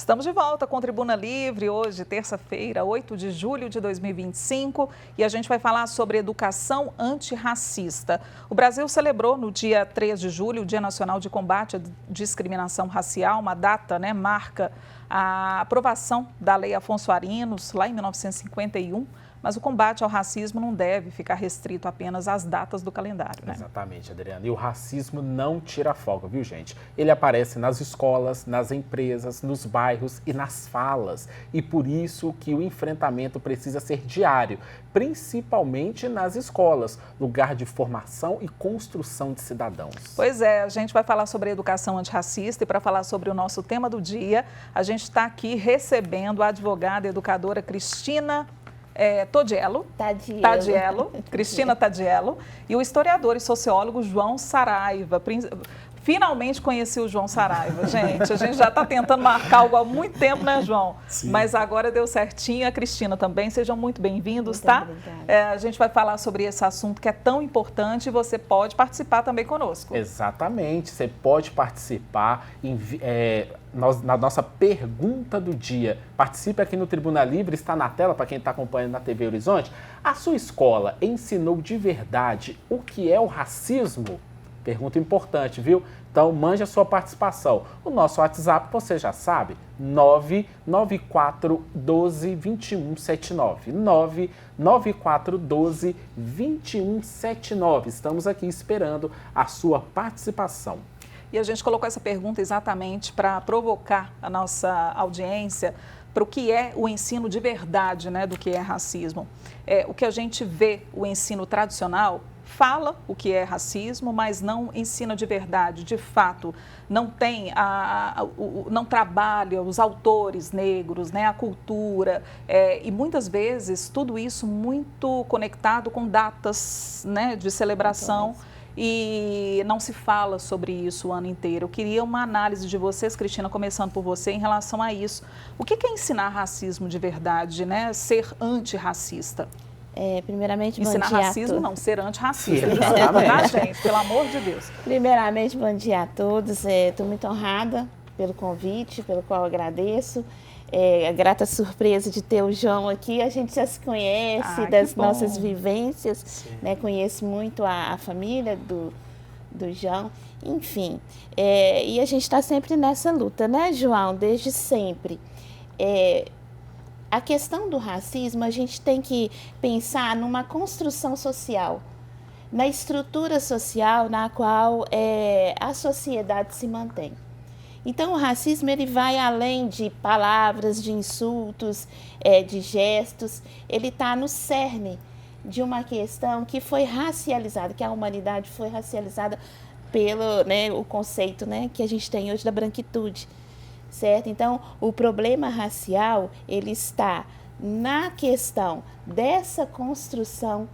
Estamos de volta com Tribuna Livre, hoje, terça-feira, 8 de julho de 2025, e a gente vai falar sobre educação antirracista. O Brasil celebrou no dia 3 de julho o Dia Nacional de Combate à Discriminação Racial, uma data, marca a aprovação da Lei Afonso Arinos, lá em 1951, mas o combate ao racismo não deve ficar restrito apenas às datas do calendário, né? Exatamente, Adriana. E o racismo não tira folga, viu, gente? Ele aparece nas escolas, nas empresas, nos bairros e nas falas. E por isso que o enfrentamento precisa ser diário, principalmente nas escolas, lugar de formação e construção de cidadãos. Pois é, a gente vai falar sobre a educação antirracista e para falar sobre o nosso tema do dia, a gente está aqui recebendo a advogada e educadora Cristina Tadiello, Cristina Tadiello, e o historiador e sociólogo João Saraiva. Finalmente conheci o João Saraiva, gente. A gente já está tentando marcar algo há muito tempo, né, João? Sim. Mas agora deu certinho. A Cristina também. Sejam muito bem-vindos, Muito tá? obrigada. A gente vai falar sobre esse assunto que é tão importante e você pode participar também conosco. Exatamente. Você pode participar na nossa pergunta do dia. Participe aqui no Tribuna Livre, está na tela para quem está acompanhando na TV Horizonte. A sua escola ensinou de verdade o que é o racismo? Pergunta importante, viu? Então, mande a sua participação. O nosso WhatsApp, você já sabe, 994122179. 994122179. Estamos aqui esperando a sua participação. E a gente colocou essa pergunta exatamente para provocar a nossa audiência para o que é o ensino de verdade, né, do que é racismo. O que a gente vê, o ensino tradicional, fala o que é racismo, mas não ensina de verdade, de fato, não tem não trabalha os autores negros, né, a cultura, e muitas vezes tudo isso muito conectado com datas, né, de celebração. E não se fala sobre isso o ano inteiro. Eu queria uma análise de vocês, Cristina, começando por você, em relação a isso. O que é ensinar racismo de verdade, né? Ser antirracista? Primeiramente, bom ensinar dia racismo, a não, ser antirracista. Sim, Tá, gente? Pelo amor de Deus. Primeiramente, bom dia a todos. Estou muito honrada pelo convite, pelo qual eu agradeço. A grata surpresa de ter o João aqui. A gente já se conhece das nossas vivências, né? Conheço muito a família do João, enfim. E a gente está sempre nessa luta, né, João? Desde sempre. A questão do racismo, a gente tem que pensar numa construção social, na estrutura social na qual a sociedade se mantém. Então, o racismo ele vai além de palavras, de insultos, de gestos. Ele está no cerne de uma questão que foi racializada, que a humanidade foi racializada pelo, né, o conceito, né, que a gente tem hoje da branquitude, certo? Então, o problema racial ele está na questão dessa construção,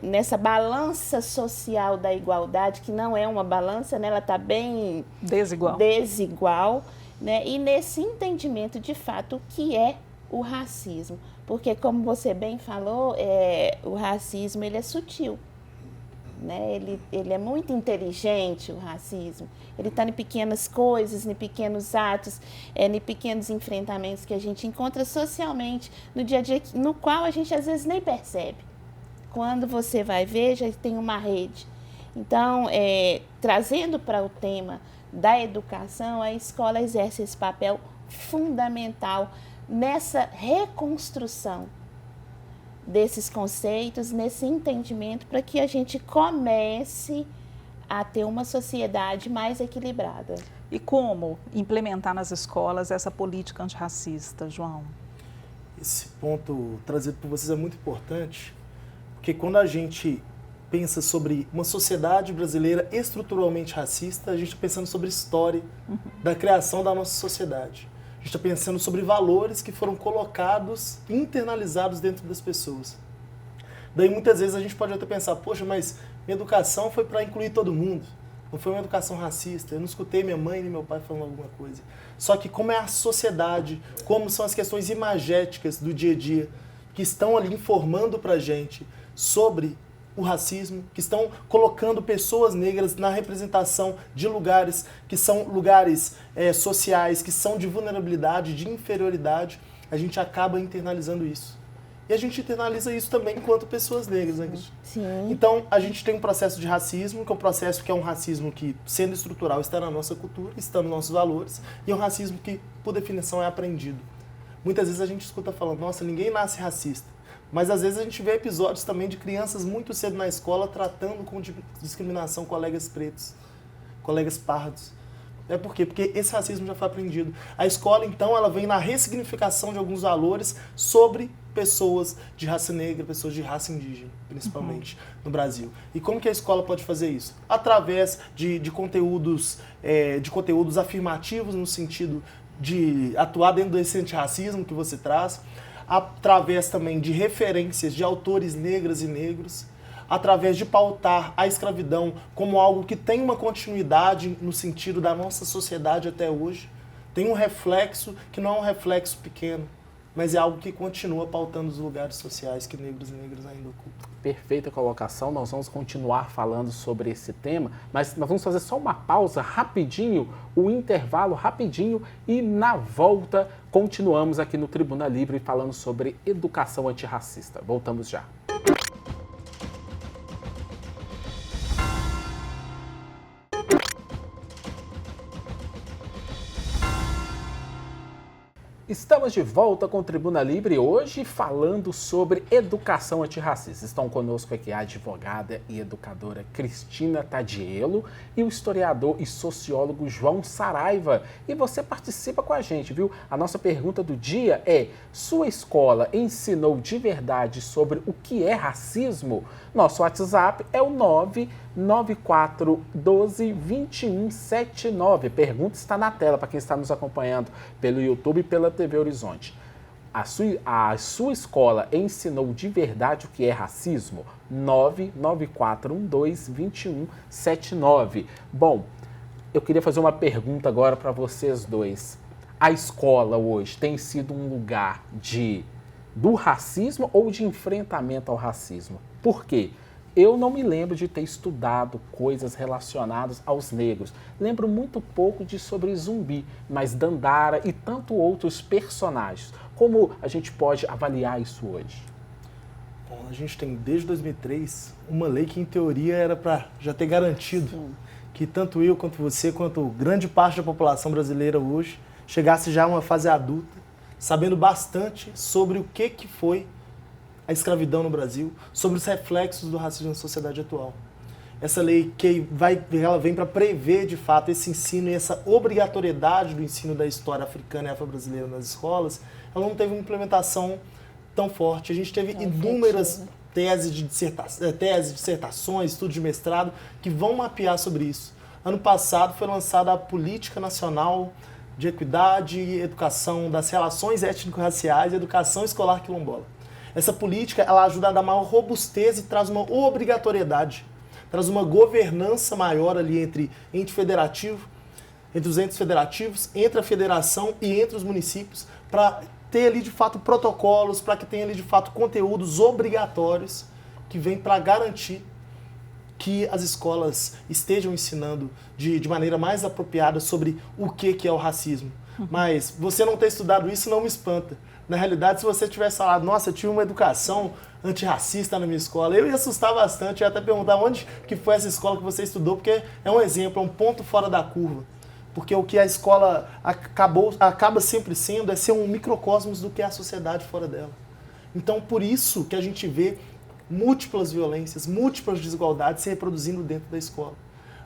nessa balança social da igualdade, que não é uma balança, né? Ela está bem desigual, né? E nesse entendimento de fato o que é o racismo, porque como você bem falou, o racismo ele é sutil, né? Ele é muito inteligente, o racismo. Ele está em pequenas coisas, em pequenos atos, em pequenos enfrentamentos que a gente encontra socialmente no dia a dia, no qual a gente às vezes nem percebe. Quando você vai ver, já tem uma rede. Então, trazendo para o tema da educação, a escola exerce esse papel fundamental nessa reconstrução desses conceitos, nesse entendimento, para que a gente comece a ter uma sociedade mais equilibrada. E como implementar nas escolas essa política antirracista, João? Esse ponto trazido por vocês é muito importante, porque quando a gente pensa sobre uma sociedade brasileira estruturalmente racista, a gente está pensando sobre a história da criação da nossa sociedade. A gente está pensando sobre valores que foram colocados, internalizados dentro das pessoas. Daí muitas vezes a gente pode até pensar, poxa, mas minha educação foi para incluir todo mundo. Não foi uma educação racista. Eu não escutei minha mãe nem meu pai falando alguma coisa. Só que como é a sociedade, como são as questões imagéticas do dia a dia, que estão ali informando para a gente sobre o racismo, que estão colocando pessoas negras na representação de lugares que são lugares sociais, que são de vulnerabilidade, de inferioridade, a gente acaba internalizando isso. E a gente internaliza isso também enquanto pessoas negras, né, Cristina? Sim. Então, a gente tem um processo de racismo, que é um processo que é um racismo que, sendo estrutural, está na nossa cultura, está nos nossos valores, e é um racismo que, por definição, é aprendido. Muitas vezes a gente escuta falando, nossa, ninguém nasce racista. Mas às vezes a gente vê episódios também de crianças muito cedo na escola tratando com discriminação colegas pretos, colegas pardos. É por quê? Porque esse racismo já foi aprendido. A escola, então, ela vem na ressignificação de alguns valores sobre pessoas de raça negra, pessoas de raça indígena, principalmente no Brasil. E como que a escola pode fazer isso? Através de conteúdos afirmativos, no sentido de atuar dentro desse antirracismo que você traz, através também de referências de autores negras e negros, através de pautar a escravidão como algo que tem uma continuidade no sentido da nossa sociedade até hoje, tem um reflexo que não é um reflexo pequeno, mas é algo que continua pautando os lugares sociais que negros e negras ainda ocupam. Perfeita colocação, nós vamos continuar falando sobre esse tema, mas nós vamos fazer só uma pausa rapidinho, o intervalo rapidinho, e na volta continuamos aqui no Tribuna Livre falando sobre educação antirracista. Voltamos já. Estamos de volta com o Tribuna Livre, hoje falando sobre educação antirracista. Estão conosco aqui a advogada e educadora Cristina Tadiello e o historiador e sociólogo João Saraiva. E você participa com a gente, viu? A nossa pergunta do dia é: sua escola ensinou de verdade sobre o que é racismo? Nosso WhatsApp é o 994122179. Pergunta está na tela para quem está nos acompanhando pelo YouTube e pela TV Horizonte. A sua escola ensinou de verdade o que é racismo? 994122179. Bom, eu queria fazer uma pergunta agora para vocês dois. A escola hoje tem sido um lugar do racismo ou de enfrentamento ao racismo? Por quê? Eu não me lembro de ter estudado coisas relacionadas aos negros. Lembro muito pouco sobre Zumbi, mas Dandara e tanto outros personagens. Como a gente pode avaliar isso hoje? Bom, a gente tem desde 2003 uma lei que em teoria era para já ter garantido que tanto eu quanto você, quanto grande parte da população brasileira hoje, chegasse já a uma fase adulta, sabendo bastante sobre o que foi a escravidão no Brasil, sobre os reflexos do racismo na sociedade atual. Essa lei ela vem para prever, de fato, esse ensino e essa obrigatoriedade do ensino da história africana e afro-brasileira nas escolas, ela não teve uma implementação tão forte. A gente teve inúmeras teses, dissertações, estudos de mestrado que vão mapear sobre isso. Ano passado foi lançada a Política Nacional de Equidade e Educação das Relações Étnico-Raciais e Educação Escolar Quilombola. Essa política, ela ajuda a dar maior robustez e traz uma obrigatoriedade, traz uma governança maior ali entre os entes federativos, entre a federação e entre os municípios, para ter ali de fato protocolos, para que tenha ali de fato conteúdos obrigatórios que vêm para garantir que as escolas estejam ensinando de maneira mais apropriada sobre o que é o racismo. Mas você não ter estudado isso não me espanta. Na realidade, se você tivesse falado, nossa, eu tive uma educação antirracista na minha escola, eu ia assustar bastante, eu ia até perguntar onde que foi essa escola que você estudou, porque é um exemplo, é um ponto fora da curva. Porque o que a escola acaba sempre sendo é ser um microcosmos do que é a sociedade fora dela. Então, por isso que a gente vê múltiplas violências, múltiplas desigualdades se reproduzindo dentro da escola.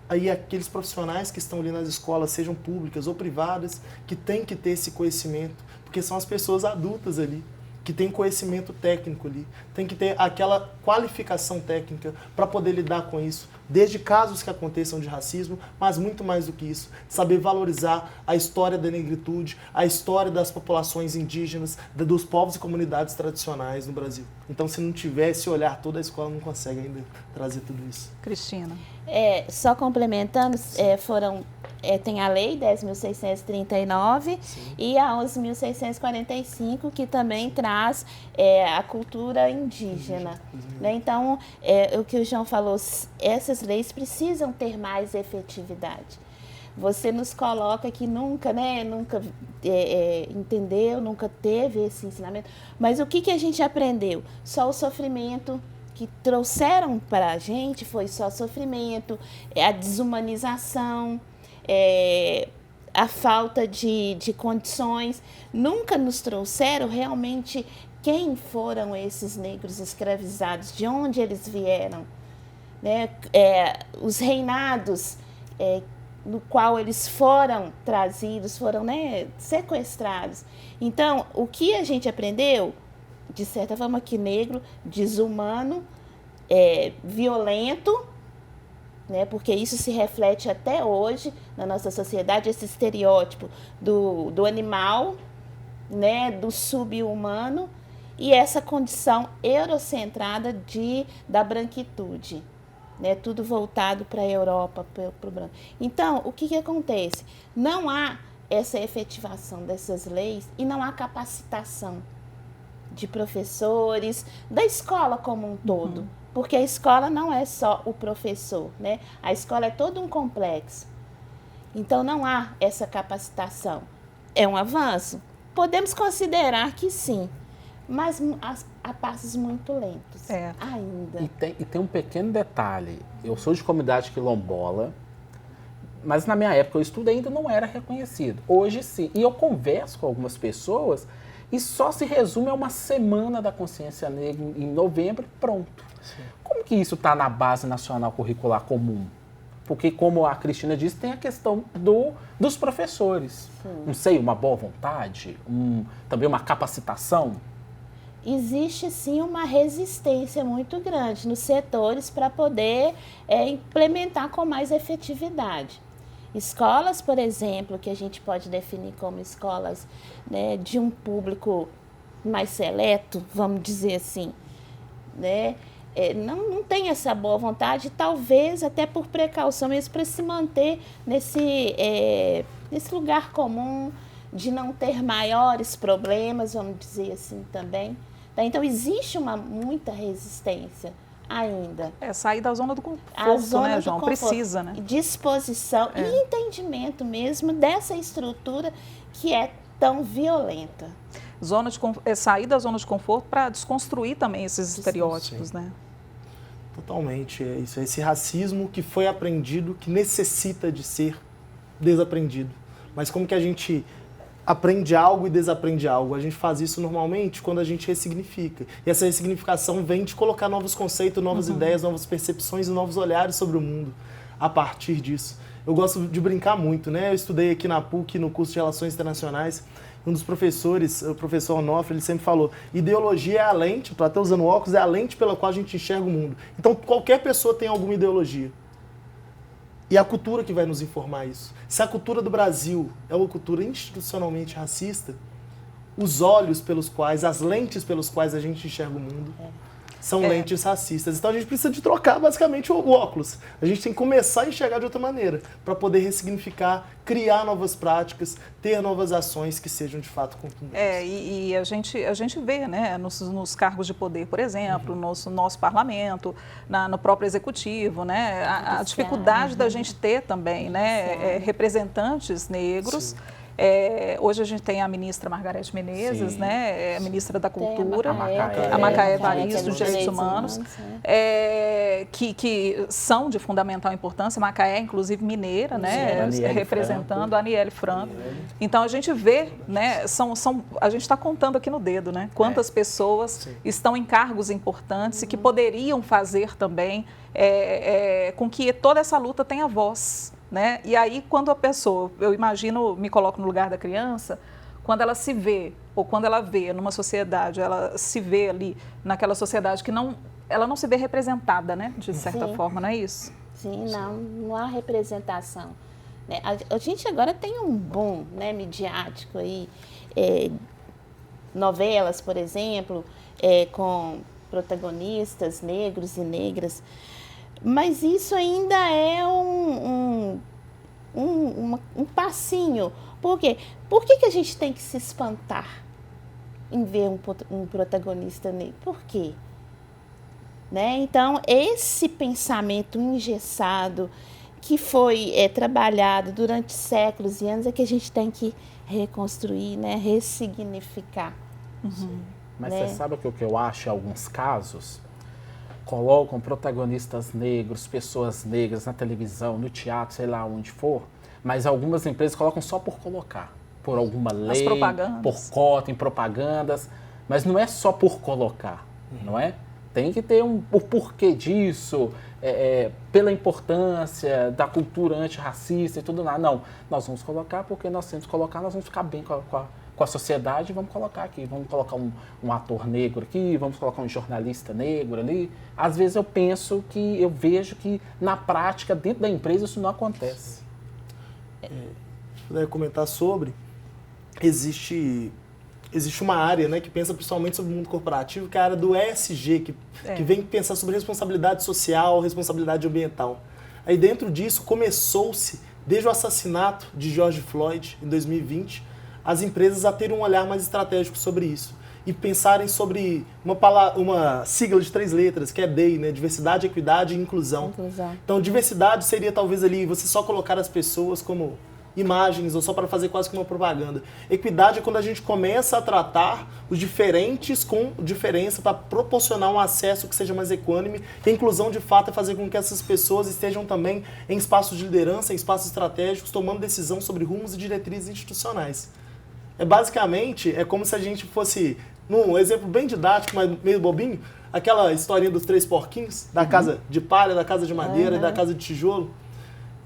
Aí aqueles profissionais que estão ali nas escolas, sejam públicas ou privadas, que têm que ter esse conhecimento, porque são as pessoas adultas ali, que têm conhecimento técnico ali, tem que ter aquela qualificação técnica para poder lidar com isso, desde casos que aconteçam de racismo, mas muito mais do que isso, saber valorizar a história da negritude, a história das populações indígenas, dos povos e comunidades tradicionais no Brasil. Então, se não tiver esse olhar, toda a escola não consegue ainda trazer tudo isso. Cristina. Só complementando, foram tem a lei 10.639 e a 11.645, que também traz a cultura indígena. Né? Então, o que o João falou, essas leis precisam ter mais efetividade. Você nos coloca que nunca entendeu, nunca teve esse ensinamento. Mas o que a gente aprendeu? Só o sofrimento que trouxeram para a gente foi só sofrimento, a desumanização, a falta de condições. Nunca nos trouxeram realmente quem foram esses negros escravizados, de onde eles vieram, né? Os reinados no qual eles foram trazidos, foram, né, sequestrados. Então, o que a gente aprendeu, de certa forma, que negro, desumano, violento, né, porque isso se reflete até hoje na nossa sociedade, esse estereótipo do animal, né, do sub-humano, e essa condição eurocentrada da branquitude. Né, tudo voltado para a Europa, para o branco. Então, o que acontece? Não há essa efetivação dessas leis e não há capacitação de professores, da escola como um todo. Porque a escola não é só o professor, né? A escola é todo um complexo. Então, não há essa capacitação. É um avanço? Podemos considerar que sim, mas a passos muito lentos ainda. E tem um pequeno detalhe. Eu sou de comunidade quilombola, mas na minha época eu estudei ainda não era reconhecido. Hoje sim. E eu converso com algumas pessoas e só se resume a uma semana da consciência negra em novembro e pronto. Sim. Como que isso está na base nacional curricular comum? Porque, como a Cristina disse, tem a questão dos professores. Sim. Não sei, uma boa vontade, também uma capacitação. Existe sim uma resistência muito grande nos setores para poder implementar com mais efetividade. Escolas, por exemplo, que a gente pode definir como escolas, né, de um público mais seleto, vamos dizer assim, né, não tem essa boa vontade, talvez até por precaução mesmo, para se manter nesse lugar comum, de não ter maiores problemas, vamos dizer assim também. Então, existe muita resistência ainda. Sair da zona do conforto, né, João? Precisa, né? Disposição e entendimento mesmo dessa estrutura que é tão violenta. Sair da zona de conforto para desconstruir também esses estereótipos, né? Totalmente, é isso. Esse racismo que foi aprendido, que necessita de ser desaprendido. Mas como que a gente aprende algo e desaprende algo? A gente faz isso normalmente quando a gente ressignifica. E essa ressignificação vem de colocar novos conceitos, novas ideias, novas percepções e novos olhares sobre o mundo a partir disso. Eu gosto de brincar muito, né? Eu estudei aqui na PUC, no curso de Relações Internacionais. Um dos professores, o professor Onofre, ele sempre falou: ideologia é a lente, para até usando óculos, é a lente pela qual a gente enxerga o mundo. Então, qualquer pessoa tem alguma ideologia. E a cultura que vai nos informar isso. Se a cultura do Brasil é uma cultura institucionalmente racista, os olhos pelos quais, as lentes pelos quais a gente enxerga o mundo são lentes racistas. Então a gente precisa de trocar basicamente o óculos. A gente tem que começar a enxergar de outra maneira para poder ressignificar, criar novas práticas, ter novas ações que sejam de fato contundentes. E a gente vê, né, nos cargos de poder, por exemplo, no nosso parlamento, no próprio executivo, né, a dificuldade da gente ter também, né, representantes negros. Sim. Hoje a gente tem a ministra Margareth Menezes, né, ministra da Cultura, a Macaé Evaristo, dos Direitos Humanos, que são de fundamental importância. Macaé, inclusive, mineira, né, representando a Aniele Franco. Então a gente vê, né, a gente está contando aqui no dedo, né, quantas pessoas estão em cargos importantes e que poderiam fazer também com que toda essa luta tenha voz. Né? E aí, quando a pessoa, eu imagino, me coloco no lugar da criança, quando ela se vê, ou quando ela vê numa sociedade, ela se vê ali naquela sociedade que ela não se vê representada, né? De certa forma, não é isso? Sim, não há representação. Né? A gente agora tem um boom, né, midiático aí, novelas, por exemplo, com protagonistas negros e negras. Mas isso ainda é um passinho. Por quê? Por que a gente tem que se espantar em ver um protagonista negro? Por quê? Né? Então, esse pensamento engessado que foi trabalhado durante séculos e anos é que a gente tem que reconstruir, né? Ressignificar. Mas né? você sabe o que eu acho em alguns casos? Colocam protagonistas negros, pessoas negras na televisão, no teatro, sei lá onde for, mas algumas empresas colocam só por colocar, por alguma lei, por cota em propagandas, mas não é só por colocar, não é? Tem que ter o porquê disso, pela importância da cultura antirracista e tudo lá. Não, nós vamos colocar porque nós temos que colocar, nós vamos ficar bem com a sociedade, vamos colocar aqui, vamos colocar um ator negro aqui, vamos colocar um jornalista negro ali. Às vezes eu vejo que na prática, dentro da empresa, isso não acontece. Se puder comentar sobre, existe uma área, né, que pensa principalmente sobre o mundo corporativo, que é a área do ESG, que vem pensar sobre responsabilidade social, responsabilidade ambiental. Aí dentro disso começou-se, desde o assassinato de George Floyd, em 2020, as empresas a terem um olhar mais estratégico sobre isso e pensarem sobre uma sigla de 3 letras, que é DEI, né? Diversidade, Equidade e Inclusão. Então, diversidade seria talvez ali você só colocar as pessoas como imagens ou só para fazer quase que uma propaganda. Equidade é quando a gente começa a tratar os diferentes com diferença para proporcionar um acesso que seja mais equânime. E a inclusão, de fato, é fazer com que essas pessoas estejam também em espaços de liderança, em espaços estratégicos, tomando decisão sobre rumos e diretrizes institucionais. Basicamente, é como se a gente fosse, num exemplo bem didático, mas meio bobinho, aquela historinha dos 3 porquinhos, da casa de palha, da casa de madeira e da casa de tijolo.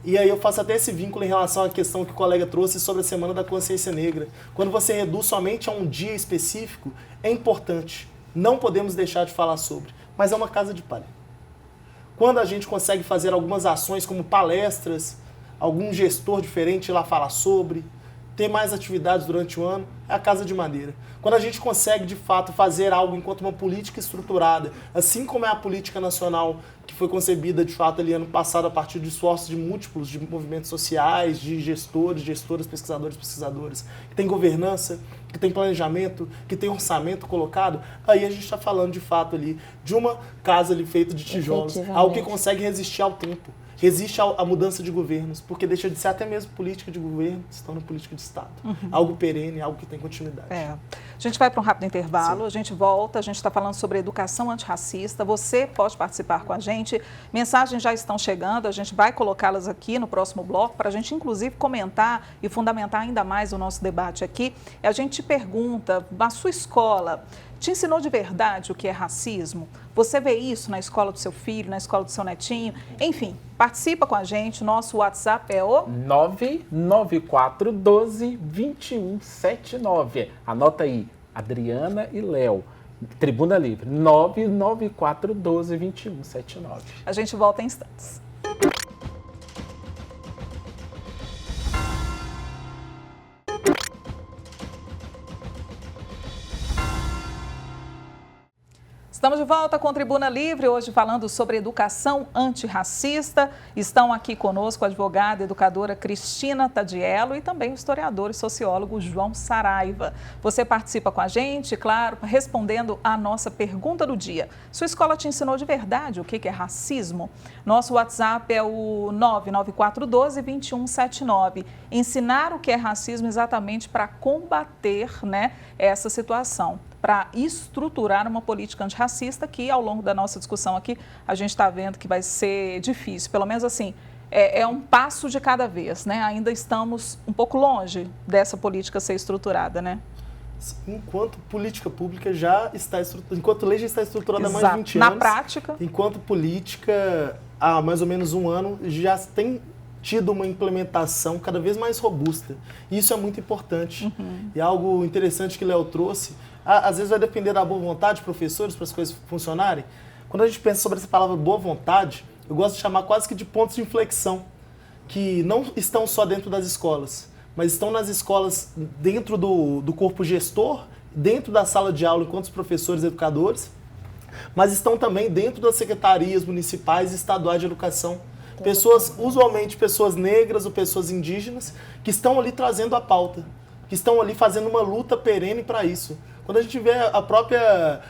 E aí eu faço até esse vínculo em relação à questão que o colega trouxe sobre a Semana da Consciência Negra. Quando você reduz somente a um dia específico, é importante. Não podemos deixar de falar sobre. Mas é uma casa de palha. Quando a gente consegue fazer algumas ações como palestras, algum gestor diferente lá falar sobre, ter mais atividades durante o ano, é a casa de madeira. Quando a gente consegue, de fato, fazer algo enquanto uma política estruturada, assim como é a política nacional, que foi concebida, de fato, ali ano passado, a partir de esforços de múltiplos, de movimentos sociais, de gestores, gestoras, pesquisadores, pesquisadoras, que tem governança, que tem planejamento, que tem orçamento colocado, aí a gente está falando, de fato, ali, de uma casa ali feita de tijolos, algo que consegue resistir ao tempo. Resiste à mudança de governos, porque deixa de ser até mesmo política de governo, se torna política de Estado. Algo perene, algo que tem continuidade. A gente vai para um rápido intervalo, a gente volta, a gente está falando sobre educação antirracista, você pode participar com a gente, mensagens já estão chegando, a gente vai colocá-las aqui no próximo bloco, para a gente inclusive comentar e fundamentar ainda mais o nosso debate aqui. A gente te pergunta, na sua escola, te ensinou de verdade o que é racismo? Você vê isso na escola do seu filho, na escola do seu netinho? Enfim, participa com a gente. Nosso WhatsApp é o 99412-2179. Anota aí, Adriana e Léo. Tribuna Livre, 99412-2179. A gente volta em instantes. Estamos de volta com Tribuna Livre, hoje falando sobre educação antirracista. Estão aqui conosco a advogada e educadora Cristina Tadiello e também o historiador e sociólogo João Saraiva. Você participa com a gente, claro, respondendo a nossa pergunta do dia. Sua escola te ensinou de verdade o que é racismo? Nosso WhatsApp é o 99412-2179. Ensinar o que é racismo exatamente para combater, né, essa situação, para estruturar uma política antirracista que, ao longo da nossa discussão aqui, a gente está vendo que vai ser difícil. Pelo menos assim, é um passo de cada vez, né? Ainda estamos um pouco longe dessa política ser estruturada, né? Enquanto política pública já está estruturada, enquanto lei já está estruturada há mais de 20 anos. Na prática. Enquanto política, há mais ou menos um ano, já tem tido uma implementação cada vez mais robusta. E isso é muito importante. E algo interessante que o Léo trouxe, às vezes vai depender da boa vontade de professores para as coisas funcionarem. Quando a gente pensa sobre essa palavra boa vontade, eu gosto de chamar quase que de pontos de inflexão, que não estão só dentro das escolas, mas estão nas escolas dentro do corpo gestor, dentro da sala de aula enquanto os professores e educadores, mas estão também dentro das secretarias municipais e estaduais de educação, Pessoas, usualmente pessoas negras ou pessoas indígenas, que estão ali trazendo a pauta, que estão ali fazendo uma luta perene para isso. Quando a gente vê a própria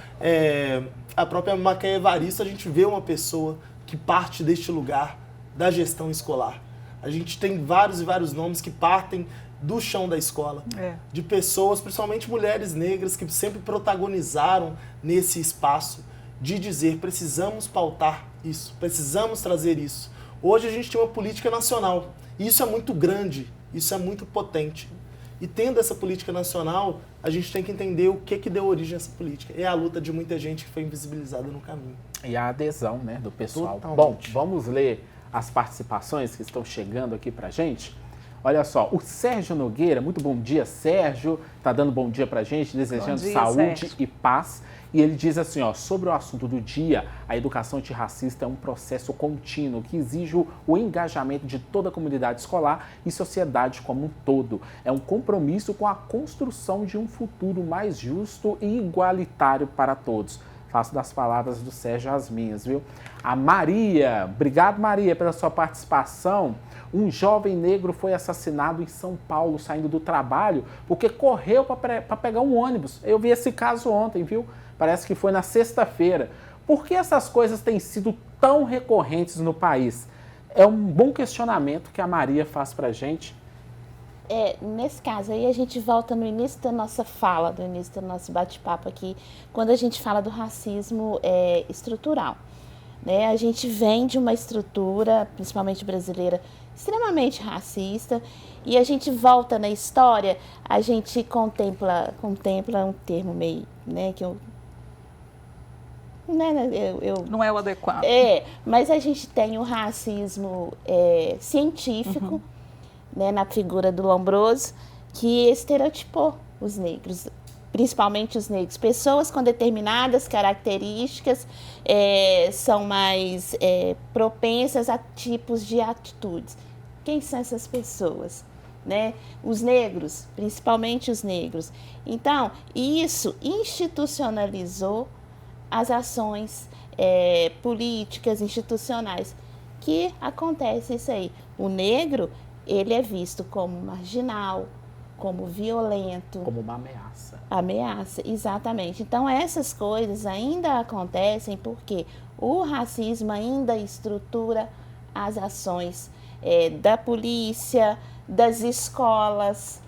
Macaé Evaristo, a gente vê uma pessoa que parte deste lugar da gestão escolar. A gente tem vários e vários nomes que partem do chão da escola, de pessoas, principalmente mulheres negras, que sempre protagonizaram nesse espaço de dizer, precisamos pautar isso, precisamos trazer isso. Hoje a gente tem uma política nacional, e isso é muito grande, isso é muito potente. E tendo essa política nacional, a gente tem que entender o que deu origem a essa política. É a luta de muita gente que foi invisibilizada no caminho. E a adesão, né, do pessoal. Totalmente. Bom, vamos ler as participações que estão chegando aqui pra gente. Olha só, o Sérgio Nogueira, muito bom dia, Sérgio, tá dando bom dia pra gente, desejando saúde Sérgio. E paz. E ele diz assim, ó, sobre o assunto do dia, a educação antirracista é um processo contínuo que exige o engajamento de toda a comunidade escolar e sociedade como um todo. É um compromisso com a construção de um futuro mais justo e igualitário para todos. Faço das palavras do Sérgio as minhas, viu? A Maria, obrigado Maria pela sua participação. Um jovem negro foi assassinado em São Paulo, saindo do trabalho, porque correu para pegar um ônibus. Eu vi esse caso ontem, viu? Parece que foi na sexta-feira. Por que essas coisas têm sido tão recorrentes no país? É um bom questionamento que a Maria faz para a gente. Nesse caso aí, a gente volta no início da nossa fala, no início do nosso bate-papo aqui, quando a gente fala do racismo estrutural. Né? A gente vem de uma estrutura, principalmente brasileira, extremamente racista, e a gente volta na história, a gente contempla um termo meio, né, que eu não é o adequado. Mas a gente tem o racismo científico, né, na figura do Lombroso, que estereotipou os negros, principalmente os negros. Pessoas com determinadas características são mais propensas a tipos de atitudes. Quem são essas pessoas? Né? Os negros, principalmente os negros. Então, isso institucionalizou as ações políticas, institucionais, que acontece isso aí. O negro, ele é visto como marginal, como violento. Como uma ameaça. Ameaça, exatamente. Então, essas coisas ainda acontecem porque o racismo ainda estrutura as ações da polícia, das escolas,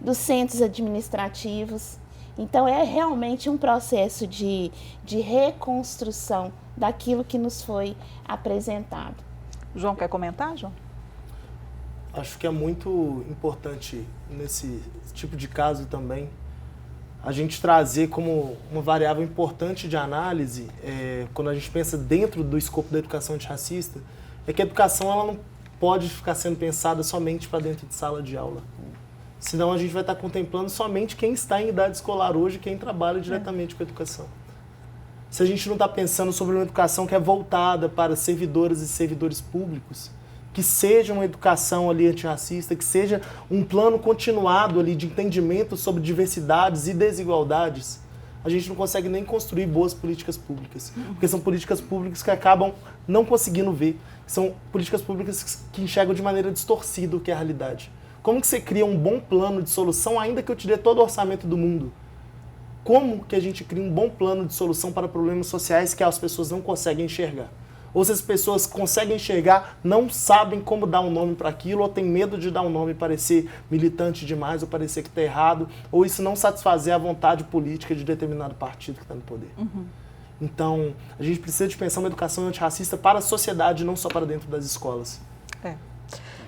dos centros administrativos. Então, é realmente um processo de reconstrução daquilo que nos foi apresentado. João, quer comentar, João? Acho que é muito importante nesse tipo de caso também a gente trazer como uma variável importante de análise, quando a gente pensa dentro do escopo da educação antirracista, é que a educação ela não pode ficar sendo pensada somente para dentro de sala de aula. Senão a gente vai estar contemplando somente quem está em idade escolar hoje, quem trabalha diretamente com a educação. Se a gente não está pensando sobre uma educação que é voltada para servidoras e servidores públicos, que seja uma educação ali antirracista, que seja um plano continuado ali de entendimento sobre diversidades e desigualdades, a gente não consegue nem construir boas políticas públicas. Porque são políticas públicas que acabam não conseguindo ver. São políticas públicas que enxergam de maneira distorcida o que é a realidade. Como que você cria um bom plano de solução, ainda que eu te dê todo o orçamento do mundo? Como que a gente cria um bom plano de solução para problemas sociais que as pessoas não conseguem enxergar? Ou se as pessoas conseguem enxergar, não sabem como dar um nome para aquilo, ou tem medo de dar um nome e parecer militante demais, ou parecer que está errado, ou isso não satisfazer a vontade política de determinado partido que está no poder. Então, a gente precisa de pensar uma educação antirracista para a sociedade, não só para dentro das escolas.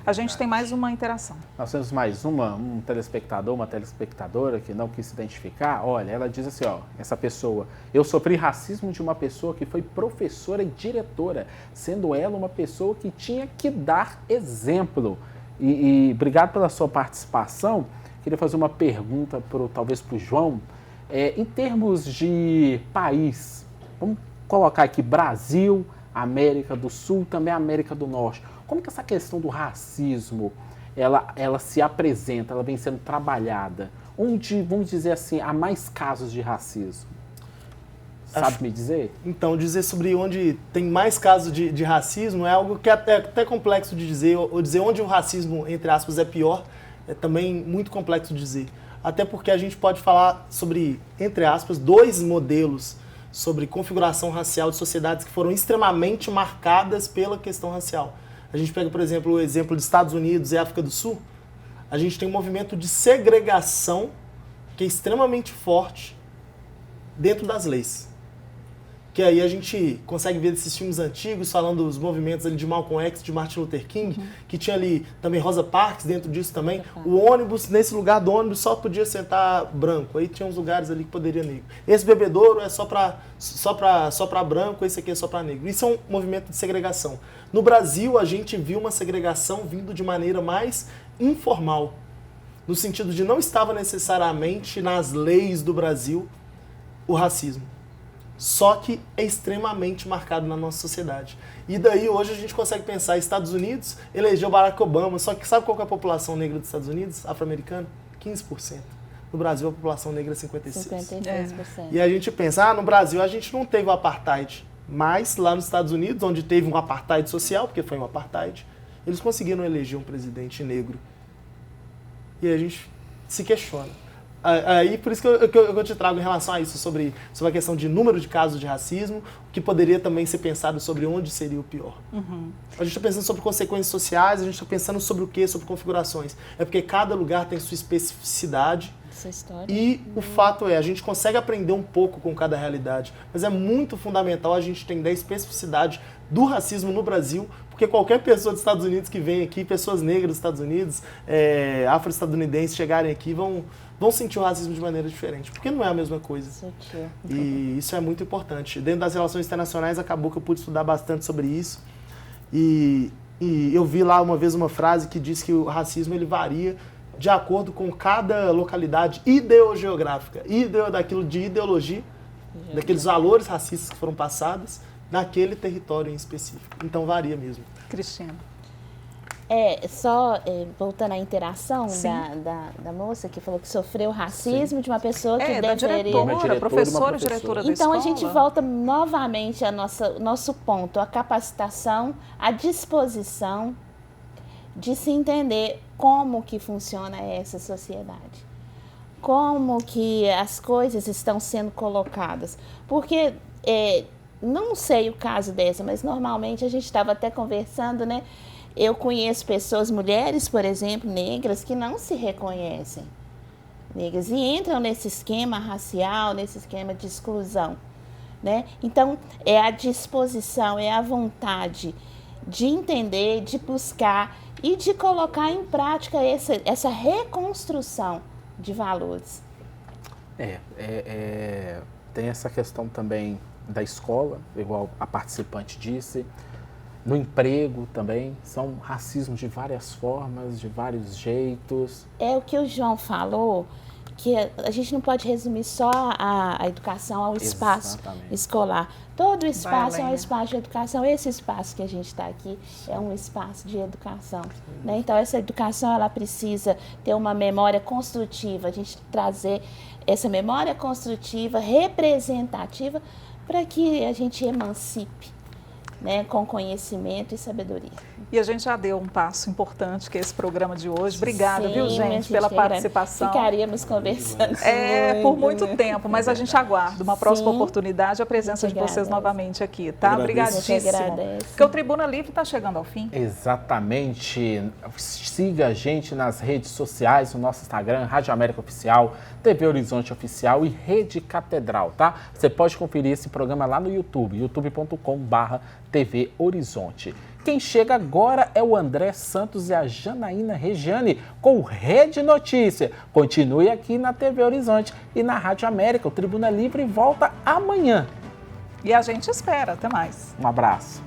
A gente tem mais uma interação. Nós temos mais um telespectador, uma telespectadora que não quis se identificar. Olha, ela diz assim, ó, essa pessoa, eu sofri racismo de uma pessoa que foi professora e diretora, sendo ela uma pessoa que tinha que dar exemplo. E obrigado pela sua participação. Queria fazer uma pergunta, talvez para o João. Em termos de país, vamos colocar aqui Brasil, América do Sul, também América do Norte. Como que essa questão do racismo, ela se apresenta, ela vem sendo trabalhada? Onde, vamos dizer assim, há mais casos de racismo? Sabe me dizer? Então, dizer sobre onde tem mais casos de racismo é algo que é até complexo de dizer, ou dizer onde o racismo, entre aspas, é pior, é também muito complexo de dizer. Até porque a gente pode falar sobre, entre aspas, 2 modelos sobre configuração racial de sociedades que foram extremamente marcadas pela questão racial. A gente pega, por exemplo, o exemplo dos Estados Unidos e África do Sul. A gente tem um movimento de segregação que é extremamente forte dentro das leis. Que aí a gente consegue ver desses filmes antigos, falando dos movimentos ali de Malcolm X, de Martin Luther King, que tinha ali também Rosa Parks dentro disso também. O ônibus, nesse lugar do ônibus só podia sentar branco, aí tinha uns lugares ali que poderia negro. Esse bebedouro é só para branco, esse aqui é só para negro. Isso é um movimento de segregação. No Brasil, a gente viu uma segregação vindo de maneira mais informal, no sentido de não estava necessariamente nas leis do Brasil o racismo. Só que é extremamente marcado na nossa sociedade. E daí hoje a gente consegue pensar, Estados Unidos elegeu Barack Obama, só que sabe qual que é a população negra dos Estados Unidos? Afro-americana? 15%. No Brasil a população negra é 56%. 53%. E a gente pensa, no Brasil a gente não teve o apartheid, mas lá nos Estados Unidos, onde teve um apartheid social, porque foi um apartheid, eles conseguiram eleger um presidente negro. E aí a gente se questiona. Aí, por isso que eu te trago em relação a isso, sobre a questão de número de casos de racismo, o que poderia também ser pensado sobre onde seria o pior. A gente está pensando sobre consequências sociais, a gente está pensando sobre o quê? Sobre configurações. É porque cada lugar tem sua especificidade. Essa história. E o fato é, a gente consegue aprender um pouco com cada realidade, mas é muito fundamental a gente entender a especificidade do racismo no Brasil, porque qualquer pessoa dos Estados Unidos que vem aqui, pessoas negras dos Estados Unidos, afro-estadunidenses chegarem aqui, vão sentir o racismo de maneira diferente, porque não é a mesma coisa. E isso é muito importante. Dentro das relações internacionais, acabou que eu pude estudar bastante sobre isso. E eu vi lá uma vez uma frase que diz que o racismo ele varia de acordo com cada localidade ideogeográfica. Daquilo de ideologia, daqueles valores racistas que foram passados naquele território em específico. Então varia mesmo. Cristina. Voltando à interação da moça que falou que sofreu racismo de uma pessoa que da diretora, professora e diretora da escola. Então a gente volta novamente ao nosso ponto, a capacitação, a disposição de se entender como que funciona essa sociedade. Como que as coisas estão sendo colocadas. Porque, não sei o caso dessa, mas normalmente a gente estava até conversando, né? Eu conheço pessoas, mulheres, por exemplo, negras, que não se reconhecem negras e entram nesse esquema racial, nesse esquema de exclusão, né? Então, é a disposição, é a vontade de entender, de buscar e de colocar em prática essa reconstrução de valores. Tem essa questão também da escola, igual a participante disse. No emprego também, são racismos de várias formas, de vários jeitos. É o que o João falou, que a gente não pode resumir só a educação ao espaço escolar. Todo espaço é um espaço de educação. Esse espaço que a gente está aqui é um espaço de educação, né? Então, essa educação ela precisa ter uma memória construtiva, a gente trazer essa memória construtiva, representativa, para que a gente emancipe, né, com conhecimento e sabedoria. E a gente já deu um passo importante, que é esse programa de hoje. Obrigada, viu, gente, pela participação. Ficaríamos conversando. Por muito tempo, mas a gente aguarda uma próxima oportunidade, a presença de vocês novamente aqui, tá? Obrigadíssimo. Porque o Tribuna Livre está chegando ao fim. Exatamente. Siga a gente nas redes sociais, no nosso Instagram, Rádio América Oficial, TV Horizonte Oficial e Rede Catedral, tá? Você pode conferir esse programa lá no YouTube, youtube.com/TV Horizonte. Quem chega agora é o André Santos e a Janaína Regiane com o Rede Notícia. Continue aqui na TV Horizonte e na Rádio América. O Tribuna Livre volta amanhã. E a gente espera. Até mais. Um abraço.